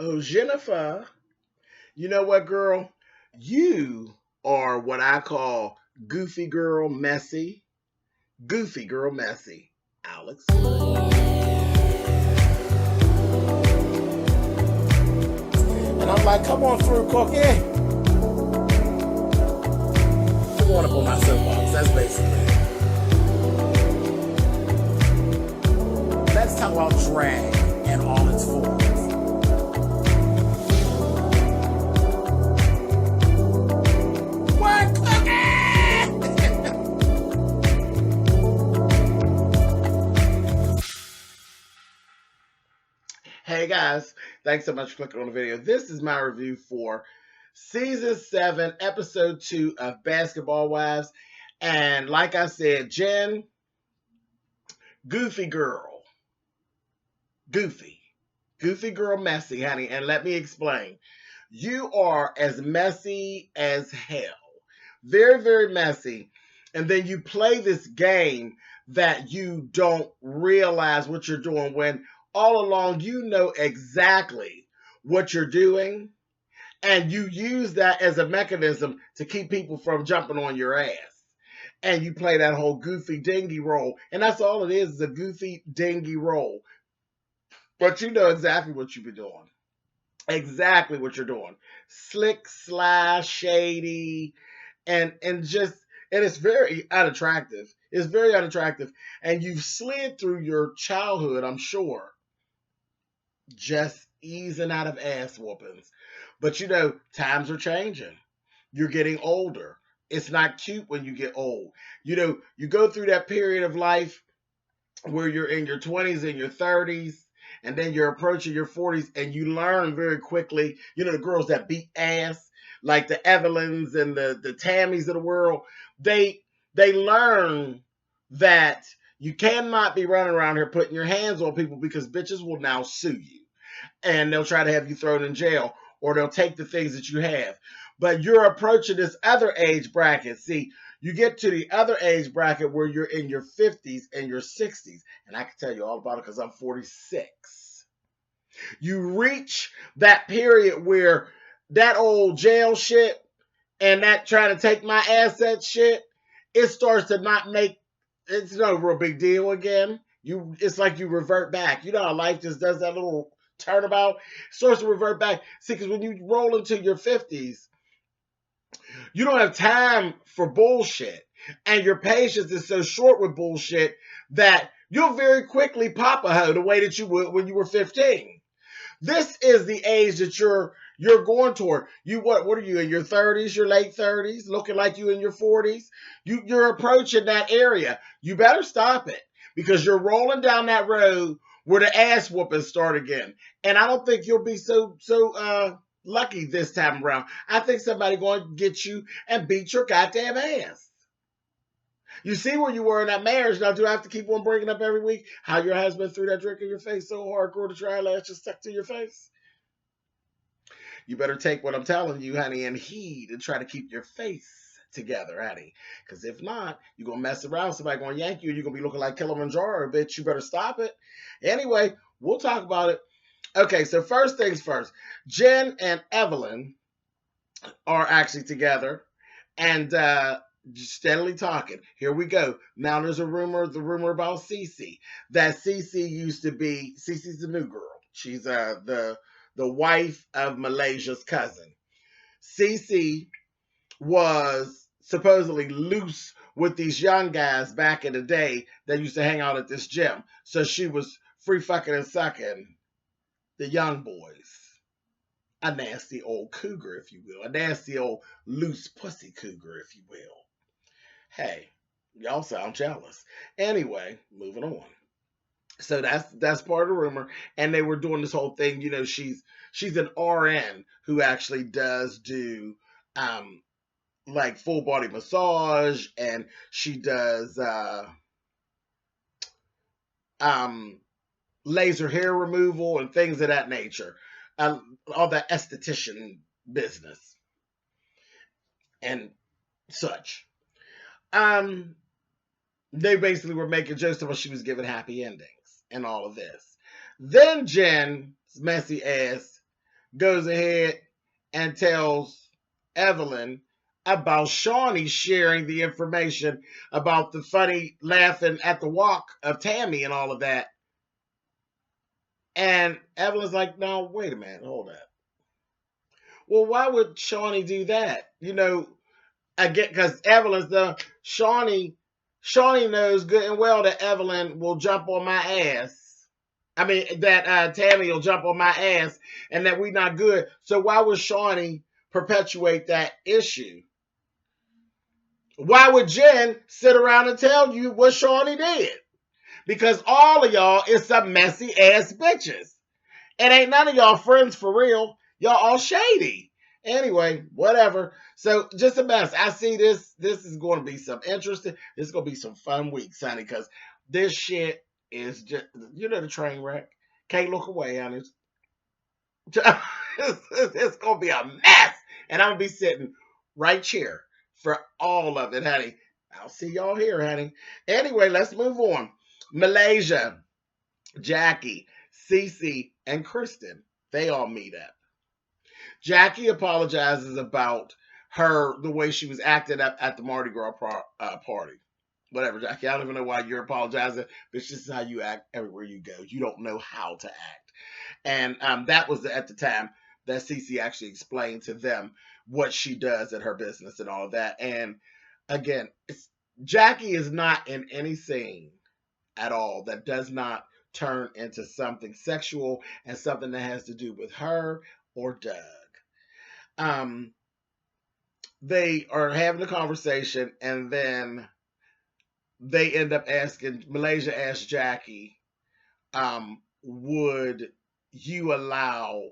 Oh, Jennifer, you know what, girl? You are what I call goofy girl messy. Goofy girl messy. I'll explain. And I'm like, come on through, Cookie. I want up on my soapbox. That's basically it. Let's talk about drag in all its forms. What, Cookie? Hey guys, thanks so much for clicking on the video. This is my review for season 7, episode 2 of Basketball Wives. And like I said, Jen, goofy girl. Goofy. Goofy girl messy, honey. And let me explain. You are as messy as hell. Very, very messy. And then you play this game that you don't realize what you're doing when all along you know exactly what you're doing. And you use that as a mechanism to keep people from jumping on your ass. And you play that whole goofy dingy role. And that's all it is a goofy dingy role. But you know exactly what you've been doing. Exactly what you're doing. Slick, sly, shady, and just and it's very unattractive. It's very unattractive. And you've slid through your childhood, I'm sure, just easing out of ass whoopings. But you know, times are changing. You're getting older. It's not cute when you get old. You know, you go through that period of life where you're in your 20s and your 30s, and then you're approaching your 40s, and you learn very quickly, you know, the girls that beat ass, like the Evelyns and the Tamis of the world, they learn that you cannot be running around here putting your hands on people because bitches will now sue you. And they'll try to have you thrown in jail, or they'll take the things that you have. But you're approaching this other age bracket. See, you get to the other age bracket where you're in your 50s and your 60s. And I can tell you all about it because I'm 46. You reach that period where that old jail shit and that trying to take my asset shit, it starts to not make, it's no real big deal again. It's like you revert back. You know how life just does that little turnabout? It starts to revert back. See, because when you roll into your 50s, you don't have time for bullshit. And your patience is so short with bullshit that you'll very quickly pop a hoe the way that you would when you were 15. This is the age that you're going toward. You what are you in your 30s, your late 30s, looking like you in your 40s? You're approaching that area. You better stop it because you're rolling down that road where the ass whoopings start again. And I don't think you'll be so lucky this time around. I think somebody going to get you and beat your goddamn ass. You see where you were in that marriage. Now, do I have to keep on bringing up every week how your husband threw that drink in your face so hardcore the dry lash just stuck to your face? You better take what I'm telling you, honey, and heed and try to keep your face together, honey. Because if not, you're going to mess around. Somebody going to yank you and you're going to be looking like Kilimanjaro, bitch. You better stop it. Anyway, we'll talk about it. Okay, so first things first. Jen and Evelyn are actually together and steadily talking. Here we go. Now there's the rumor about Cece. That Cece used to be, Cece's the new girl. She's the wife of Malaysia's cousin. Cece was supposedly loose with these young guys back in the day that used to hang out at this gym. So she was free fucking and sucking the young boys. A nasty old cougar, if you will. A nasty old loose pussy cougar, if you will. Hey, y'all sound jealous. Anyway, moving on. So that's part of the rumor. And they were doing this whole thing, you know, she's an RN who actually does do like full body massage, and she does laser hair removal and things of that nature. All that esthetician business and such. They basically were making jokes about she was giving happy endings and all of this. Then Jen's messy ass goes ahead and tells Evelyn about Shaunie sharing the information about the funny laughing at the walk of Tami and all of that. And Evelyn's like, no, wait a minute, hold up. Well, why would Shaunie do that? I get because Evelyn's the Shaunie. Shaunie knows good and well that Evelyn will jump on my ass. I mean that Tami will jump on my ass, and that we not good. So why would Shaunie perpetuate that issue? Why would Jen sit around and tell you what Shaunie did? Because all of y'all is some messy ass bitches. And ain't none of y'all friends for real. Y'all all shady. Anyway, whatever. So just a mess. I see this. This is going to be some interesting. This is going to be some fun weeks, honey, because this shit is just, the train wreck. Can't look away, honey. It's going to be a mess. And I'm going to be sitting right here for all of it, honey. I'll see y'all here, honey. Anyway, let's move on. Malaysia, Jackie, Cece, and Kristen, they all meet up. Jackie apologizes about the way she was acting up at the Mardi Gras party. Whatever, Jackie, I don't even know why you're apologizing, but it's just how you act everywhere you go. You don't know how to act. And that was at the time that Cece actually explained to them what she does at her business and all of that. And again, Jackie is not in any scene at all that does not turn into something sexual and something that has to do with her or Doug. They are having a conversation, and then they end up asking, Malaysia asked Jackie, would you allow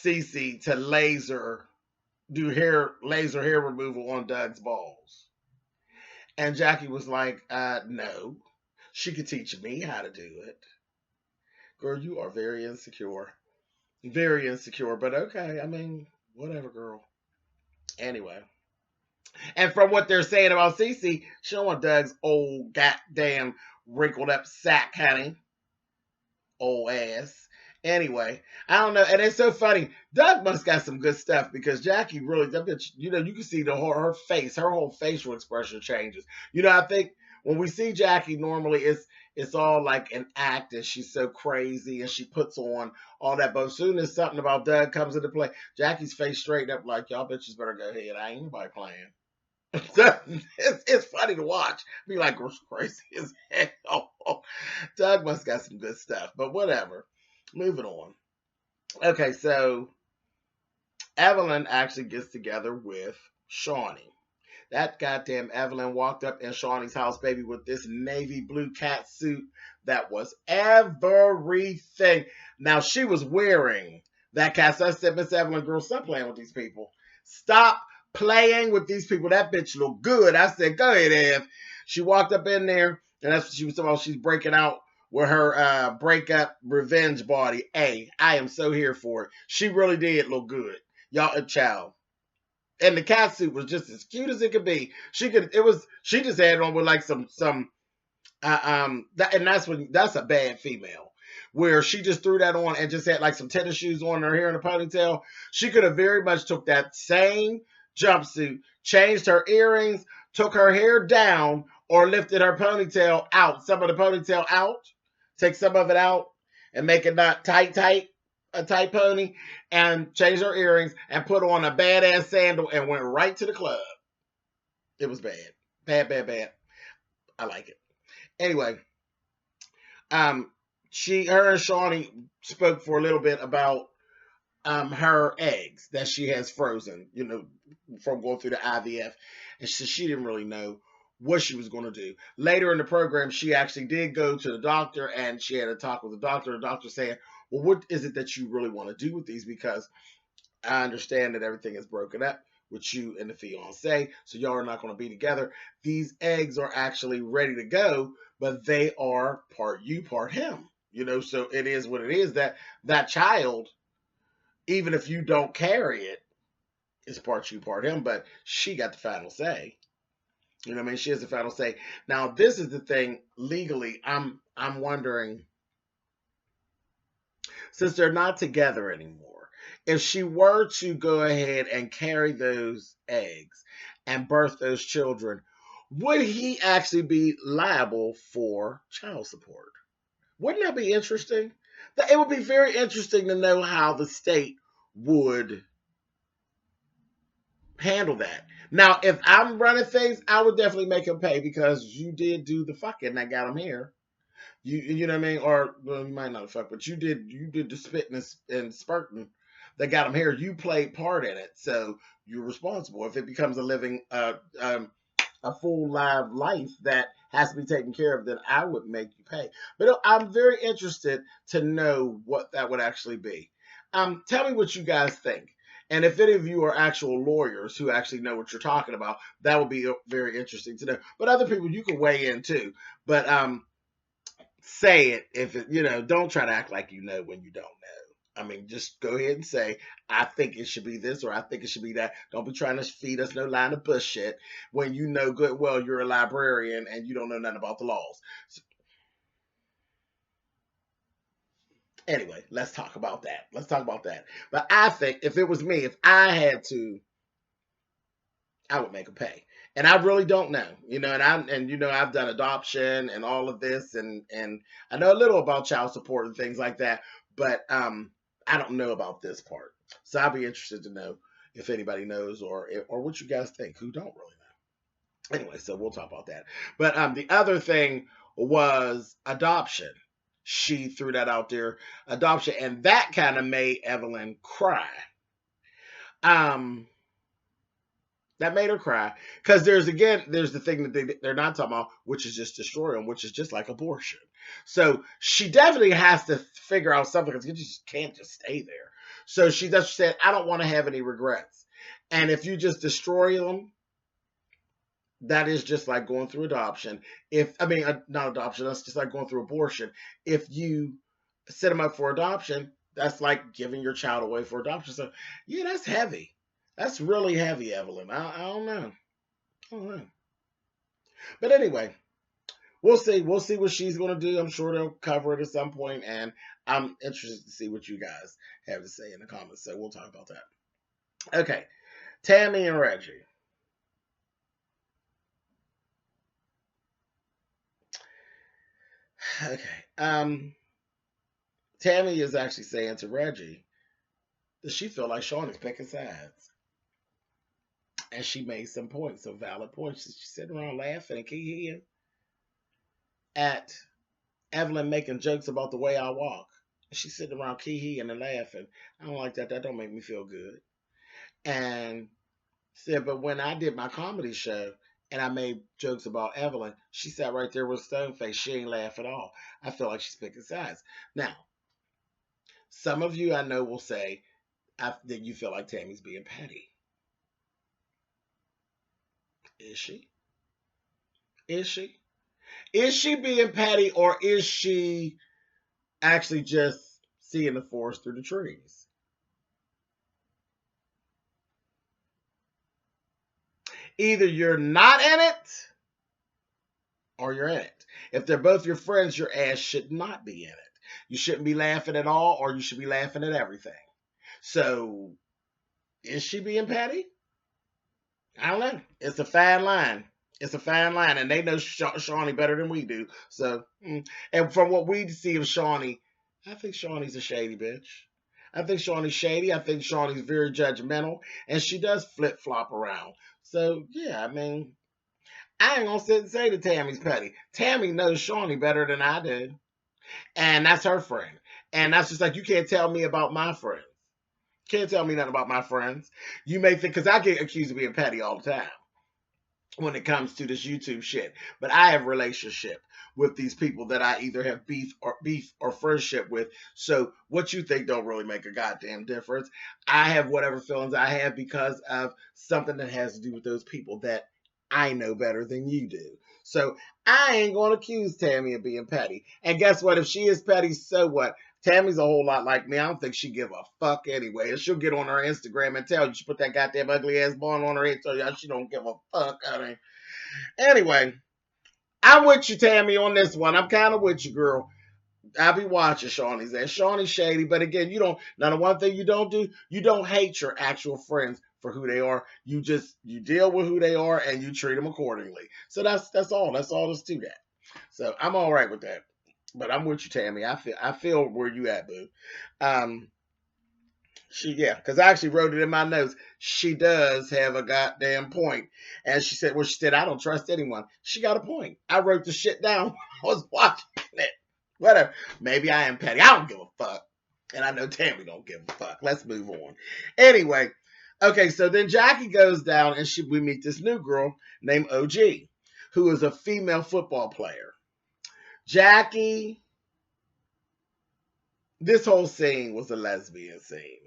Cece to do laser hair removal on Doug's balls? And Jackie was like, no, she could teach me how to do it. Girl, you are very insecure. Very insecure, but okay. I mean, whatever, girl. Anyway. And from what they're saying about Cece, she don't want Doug's old goddamn wrinkled up sack, honey. Old ass. Anyway, I don't know. And it's so funny. Doug must got some good stuff because Jackie really, that bitch, you can see her face, her whole facial expression changes. I think when we see Jackie, normally it's all like an act and she's so crazy and she puts on all that. But as soon as something about Doug comes into play, Jackie's face straightened up like, y'all bitches better go ahead. I ain't nobody playing. It's funny to watch. Be like, crazy as hell. Doug must got some good stuff, but whatever. Moving on. Okay, so Evelyn actually gets together with Shaunie. That goddamn Evelyn walked up in Shaunie's house, baby, with this navy blue cat suit that was everything. Now, she was wearing that cat. So I said, Miss Evelyn, girl, stop playing with these people. Stop playing with these people. That bitch look good. I said, go ahead, Ev. She walked up in there, and that's what she was talking about. She's breaking out with her breakup revenge body. Hey, I am so here for it. She really did look good. Y'all, a child. And the cat suit was just as cute as it could be. She just had it on with like some that's a bad female. Where she just threw that on and just had like some tennis shoes on, her hair in a ponytail. She could have very much took that same jumpsuit, changed her earrings, took her hair down, or lifted her ponytail out. Some of the ponytail out, take some of it out, and make it not tight, a tight pony, and change her earrings and put on a badass sandal and went right to the club. It was bad. Bad. I like it. Anyway, her and Shaunie spoke for a little bit about her eggs that she has frozen, from going through the IVF. And she didn't really know what she was going to do. Later in the program, she actually did go to the doctor and she had a talk with the doctor. The doctor saying, well, what is it that you really want to do with these? Because I understand that everything is broken up with you and the fiance, so y'all are not going to be together. These eggs are actually ready to go, but they are part you, part him. So it is what it is. That child, even if you don't carry it, is part you, part him. But she got the final say. You know what I mean? She has the final say. Now, this is the thing legally. I'm wondering. since they're not together anymore, if she were to go ahead and carry those eggs and birth those children, would he actually be liable for child support? Wouldn't that be interesting? It would be very interesting to know how the state would handle that. Now, if I'm running things, I would definitely make him pay because you did do the fucking that got him here. You know what I mean? Or well, you might not fuck, but you did the spitting and spurting that got him here. You played part in it, so you're responsible. If it becomes a living a full live life that has to be taken care of, then I would make you pay. But I'm very interested to know what that would actually be. Tell me what you guys think. And if any of you are actual lawyers who actually know what you're talking about, that would be very interesting to know. But other people, you can weigh in too. But say it if it, don't try to act like you know when you don't know. I mean, just go ahead and say, I think it should be this or I think it should be that. Don't be trying to feed us no line of bullshit when you know good well you're a librarian and you don't know nothing about the laws. So, anyway, let's talk about that. But I think if it was me, if I had to, I would make a pay. And I really don't know, I've done adoption and all of this, and I know a little about child support and things like that, but I don't know about this part. So I'd be interested to know if anybody knows or what you guys think who don't really know. Anyway, so we'll talk about that. But the other thing was adoption. She threw that out there, adoption, and that kind of made Evelyn cry. That made her cry because there's the thing that they're not talking about, which is just destroy them, which is just like abortion. So she definitely has to figure out something because you just can't just stay there. So she said, I don't want to have any regrets. And if you just destroy them, that is just like going through adoption. Not adoption, that's just like going through abortion. If you set them up for adoption, that's like giving your child away for adoption. So yeah, that's heavy. That's really heavy, Evelyn. I don't know. But anyway, we'll see. We'll see what she's going to do. I'm sure they'll cover it at some point, and I'm interested to see what you guys have to say in the comments. So we'll talk about that. Okay, Tami and Reggie. Okay. Tami is actually saying to Reggie that she feel like Shaunie's picking sides. And she made some points, some valid points. She's sitting around laughing and kikiing at Evelyn making jokes about the way I walk. She's sitting around kikiing and laughing. I don't like that. That don't make me feel good. And said, but when I did my comedy show and I made jokes about Evelyn, she sat right there with a stone face. She ain't laugh at all. I feel like she's picking sides. Now, some of you I know will say that you feel like Tami's being petty. Is she? Is she? Is she being petty, or is she actually just seeing the forest through the trees? Either you're not in it or you're in it. If they're both your friends, your ass should not be in it. You shouldn't be laughing at all, or you should be laughing at everything. So, is she being petty? I don't know. It's a fine line. And they know Shaunie better than we do. So, and from what we see of Shaunie, I think Shaunie's a shady bitch. I think Shaunie's shady. I think Shaunie's very judgmental, and she does flip flop around. So, yeah, I ain't gonna sit and say that Tami's petty. Tami knows Shaunie better than I do, and that's her friend. And that's just like, you can't tell me about my friends. Can't tell me nothing about my friends. You may think, because I get accused of being petty all the time when it comes to this YouTube shit. But I have a relationship with these people that I either have beef or friendship with. So what you think don't really make a goddamn difference. I have whatever feelings I have because of something that has to do with those people that I know better than you do. So I ain't going to accuse Tami of being petty. And guess what? If she is petty, so what? Tami's a whole lot like me. I don't think she give a fuck anyway. And she'll get on her Instagram and tell you she put that goddamn ugly ass bun on her head, so y'all she don't give a fuck. Anyway, I'm with you, Tami, on this one. I'm kind of with you, girl. I be watching Shaunie's and Shaunie's shady, but again, you don't. Now the one thing you don't do, you don't hate your actual friends for who they are. You deal with who they are and you treat them accordingly. So that's all. That's all there's to that. So I'm all right with that. But I'm with you, Tami. I feel where you at, boo. Um, because I actually wrote it in my notes. She does have a goddamn point. And she said, I don't trust anyone. She got a point. I wrote the shit down when I was watching it. Whatever. Maybe I am petty. I don't give a fuck. And I know Tami don't give a fuck. Let's move on. Anyway, okay, so then Jackie goes down and we meet this new girl named OG, who is a female football player. Jackie, this whole scene was a lesbian scene.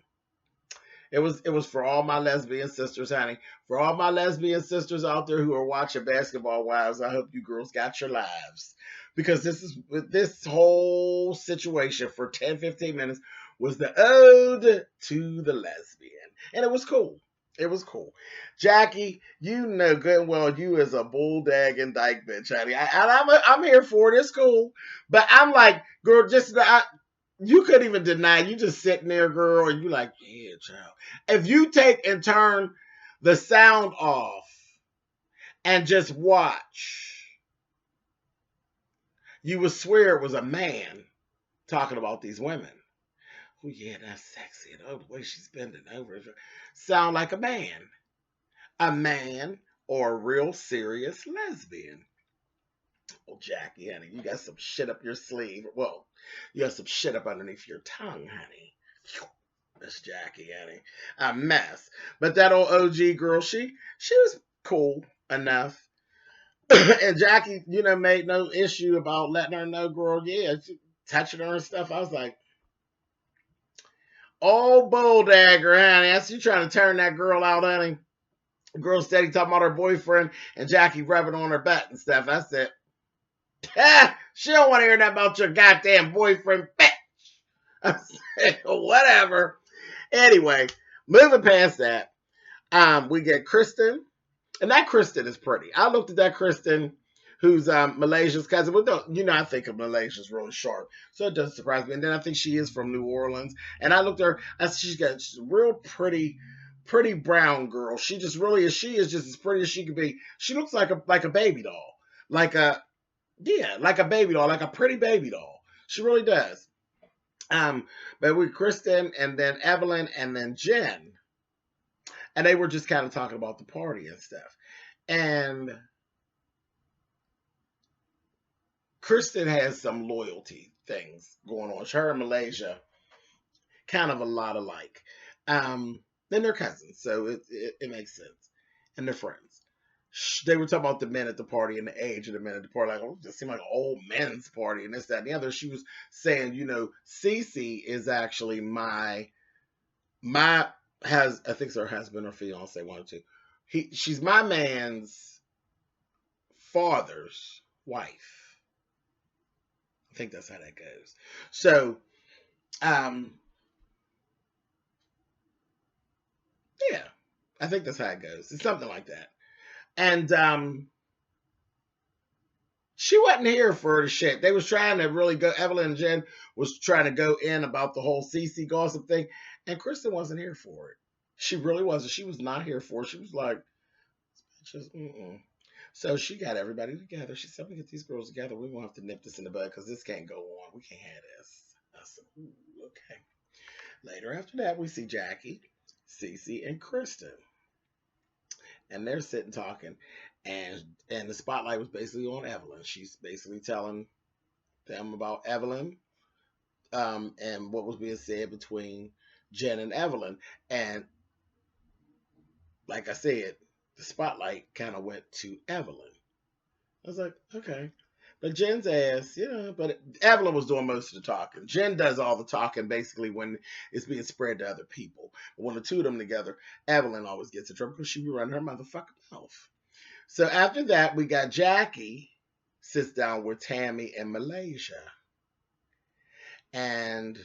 It was for all my lesbian sisters, honey. For all my lesbian sisters out there who are watching Basketball Wives, I hope you girls got your lives. Because this whole situation for 10, 15 minutes was the ode to the lesbian. And it was cool. It was cool. Jackie, you know good and well you is a bulldagging dyke bitch, honey. I'm here for it. It's cool. But I'm like, girl, you couldn't even deny. You just sitting there, girl, and you like, yeah, child. If you take and turn the sound off and just watch, you would swear it was a man talking about these women. Oh, yeah, that's sexy. And oh, the way she's bending over. Sound like a man. A man or a real serious lesbian. Oh, Jackie, honey, you got some shit up your sleeve. Well, you got some shit up underneath your tongue, honey. Miss Jackie, honey. A mess. But that old OG girl, she was cool enough. And Jackie, made no issue about letting her know, girl, yeah, touching her and stuff. I was like, oh, bull dagger, honey. I see you trying to turn that girl out, honey. The girl steady talking about her boyfriend and Jackie rubbing on her butt and stuff. I said, she don't want to hear that about your goddamn boyfriend, bitch. I said, whatever. Anyway, moving past that, we get Kristen, and that Kristen is pretty. I looked at that Kristen, who's Malaysia's cousin. But I think of Malaysia's really sharp, so it doesn't surprise me. And then I think she is from New Orleans, and I looked at her. She's a real pretty brown girl. She just really is. She is just as pretty as she could be. She looks like a baby doll, like a baby doll, like a pretty baby doll. She really does. But with Kristen and then Evelyn and then Jen, and they were just kind of talking about the party and stuff. And Kristen has some loyalty things going on. Her and Malaysia, kind of a lot alike. Then they're cousins, so it makes sense. And they're friends. They were talking about the men at the party and the age of the men at the party. Like, oh, it just seemed like an old men's party and this, that, and the other. She was saying, Cece is actually I think it's her husband or fiance, one or two. She's my man's father's wife. I think that's how that goes. So, yeah, I think that's how it goes. It's something like that. And she wasn't here for the shit. They was trying to really go. Evelyn and Jen was trying to go in about the whole Cece gossip thing, and Kristen wasn't here for it. She really wasn't. She was not here for it. She was like, So she got everybody together. She said, "We get these girls together. We're gonna have to nip this in the bud because this can't go on. We can't have this." I said, "Ooh, okay." Later after that, we see Jackie, Cece, and Kristen. And they're sitting talking, and the spotlight was basically on Evelyn. She's basically telling them about Evelyn, and what was being said between Jen and Evelyn. And like I said, the spotlight kind of went to Evelyn. I was like, okay. But Jen's ass, but Evelyn was doing most of the talking. Jen does all the talking basically when it's being spread to other people. But when the two of them together, Evelyn always gets in trouble because she be running her motherfucking mouth. So after that, we got Jackie sits down with Tami and Malaysia. And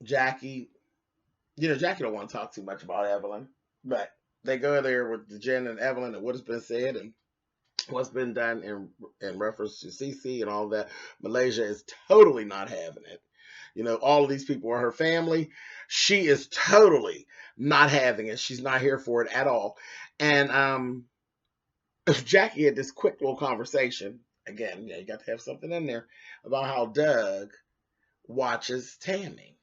Jackie, Jackie don't want to talk too much about Evelyn, but they go there with Jen and Evelyn and what has been said, and what's been done in reference to Cece and all that. Malaysia is totally not having it. You know, all of these people are her family. She is totally not having it. She's not here for it at all. And Jackie had this quick little conversation. Again, yeah, you got to have something in there about how Doug watches Tami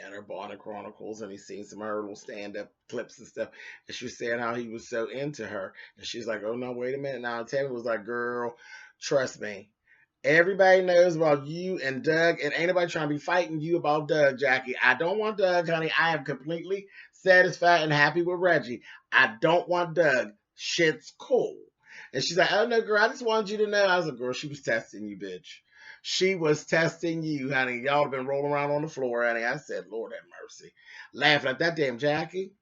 and her Barner Chronicles, and he's seen some of her little stand-up clips and stuff. And she was saying how he was so into her. And she's like, oh no, wait a minute now. And Tami was like, girl, trust me. Everybody knows about you and Doug, and ain't nobody trying to be fighting you about Doug, Jackie. I don't want Doug, honey. I am completely satisfied and happy with Reggie. I don't want Doug. Shit's cool. And she's like, oh no, girl, I just wanted you to know. I was like, girl, she was testing you, bitch. She was testing you, honey. Y'all have been rolling around on the floor, honey. I said, Lord have mercy. Laughing at that damn Jackie.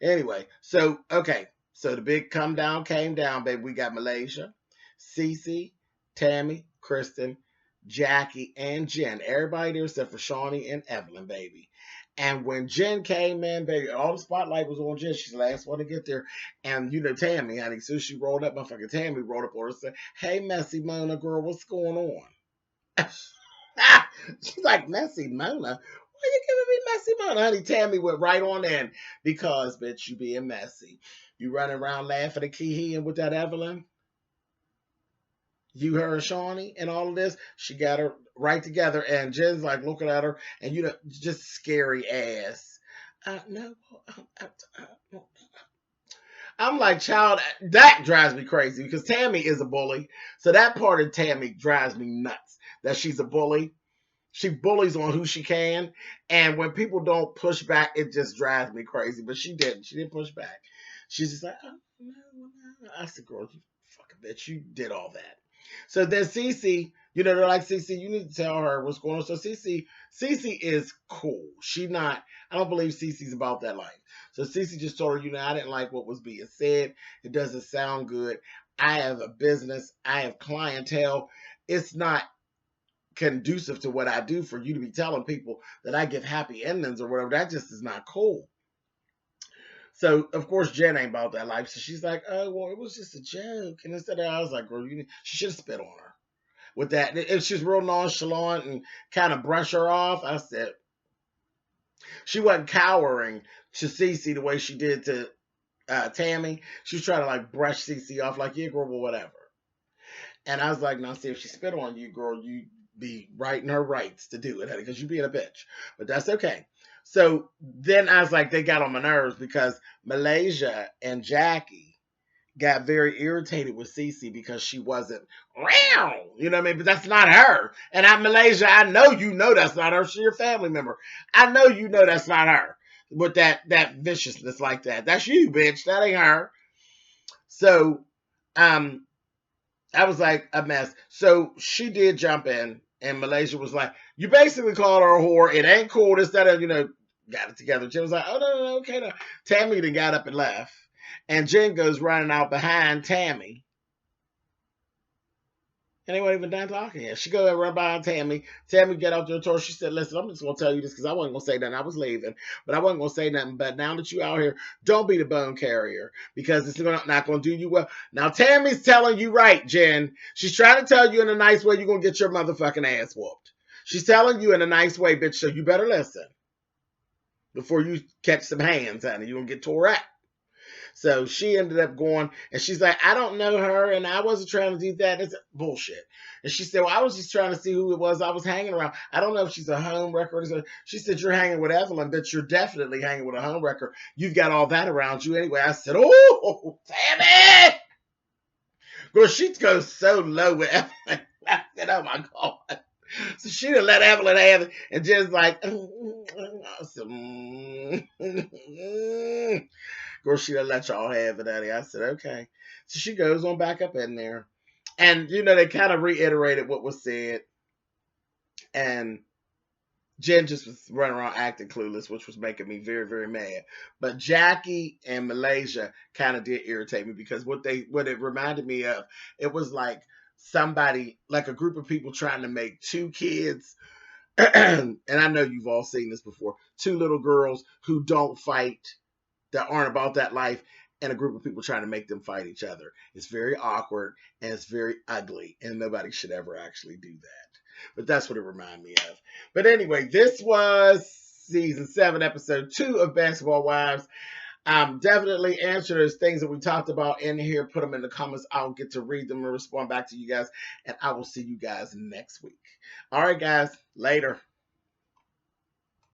Anyway, so, okay. So the big come down came down, baby. We got Malaysia, Cece, Tami, Kristen, Jackie, and Jen. Everybody there except for Shaunie and Evelyn, baby. And when Jen came in, baby, all the spotlight was on Jen. She's the last one to get there. And you know, Tami, honey, so she rolled up, motherfucking Tami rolled up on her and said, hey, Messy Mona, girl, what's going on? She's like, Messy Mona? Why you giving me Messy Mona? Honey, Tami went right on in because, bitch, you being messy. You running around laughing and keying with that Evelyn? You, her, and Shaunie and all of this, she got her right together. And Jen's like looking at her, and you know, just scary ass. No, I'm like, child, that drives me crazy because Tami is a bully. So that part of Tami drives me nuts. That she's a bully. She bullies on who she can, and when people don't push back, it just drives me crazy. But she didn't. She didn't push back. She's just like, oh, no. I said, girl, you fucking bitch, you did all that. So then Cece, you know, they're like, Cece, you need to tell her what's going on. So Cece is cool. She not, I don't believe Cece's about that life. So Cece just told her, you know, I didn't like what was being said. It doesn't sound good. I have a business. I have clientele. It's not conducive to what I do for you to be telling people that I give happy endings or whatever. That just is not cool. So of course Jen ain't about that life. So she's like, oh well, it was just a joke. And instead of I was like, girl, she should have spit on her with that. If she's real nonchalant and kind of brush her off, I said she wasn't cowering to Cece the way she did to Tami. She was trying to like brush Cece off, like, yeah, girl, well, whatever. And I was like, now see, if she spit on you, girl, you be right in her rights to do it, honey, because you being a bitch. But that's okay. So then I was like, they got on my nerves because Malaysia and Jackie got very irritated with Cece because she wasn't round. You know what I mean? But that's not her. And Malaysia, I know you know that's not her. She's your family member. I know you know that's not her. With that viciousness like that. That's you, bitch. That ain't her. So I was like a mess. So she did jump in, and Malaysia was like, you basically called her a whore. It ain't cool. This, that, and, you know, got it together. Jen was like, oh, no, okay. No. Tami then got up and left. And Jen goes running out behind Tami. And they weren't even done talking yet. She go and run by Tami. Tami get out there and told her, she said, listen, I'm just going to tell you this because I wasn't going to say nothing. I was leaving, but I wasn't going to say nothing. But now that you out here, don't be the bone carrier because it's not going to do you well. Now, Tammy's telling you right, Jen. She's trying to tell you in a nice way you're going to get your motherfucking ass whooped. She's telling you in a nice way, bitch, so you better listen before you catch some hands, honey. You're going to get tore up. So she ended up going, and she's like, I don't know her, and I wasn't trying to do that. It's bullshit. And she said, well, I was just trying to see who it was I was hanging around. I don't know if she's a home wrecker. She said, you're hanging with Evelyn, but you're definitely hanging with a home wrecker. You've got all that around you anyway. I said, oh, damn it. Girl, she goes so low with Evelyn. I said, oh, my God. So she done let Evelyn have it, and just like, I said, girl, she done let y'all have it, honey. I said, okay. So she goes on back up in there. And, you know, they kind of reiterated what was said. And Jen just was running around acting clueless, which was making me very, very mad. But Jackie and Malaysia kind of did irritate me because what it reminded me of, it was like somebody, like a group of people trying to make two kids. And I know you've all seen this before. Two little girls who don't fight, that aren't about that life, and a group of people trying to make them fight each other. It's very awkward and it's very ugly, and nobody should ever actually do that. But that's what it reminded me of. But anyway, this was season 7, episode 2 of Basketball Wives. Definitely answer those things that we talked about in here. Put them in the comments. I'll get to read them and respond back to you guys. And I will see you guys next week. All right, guys. Later.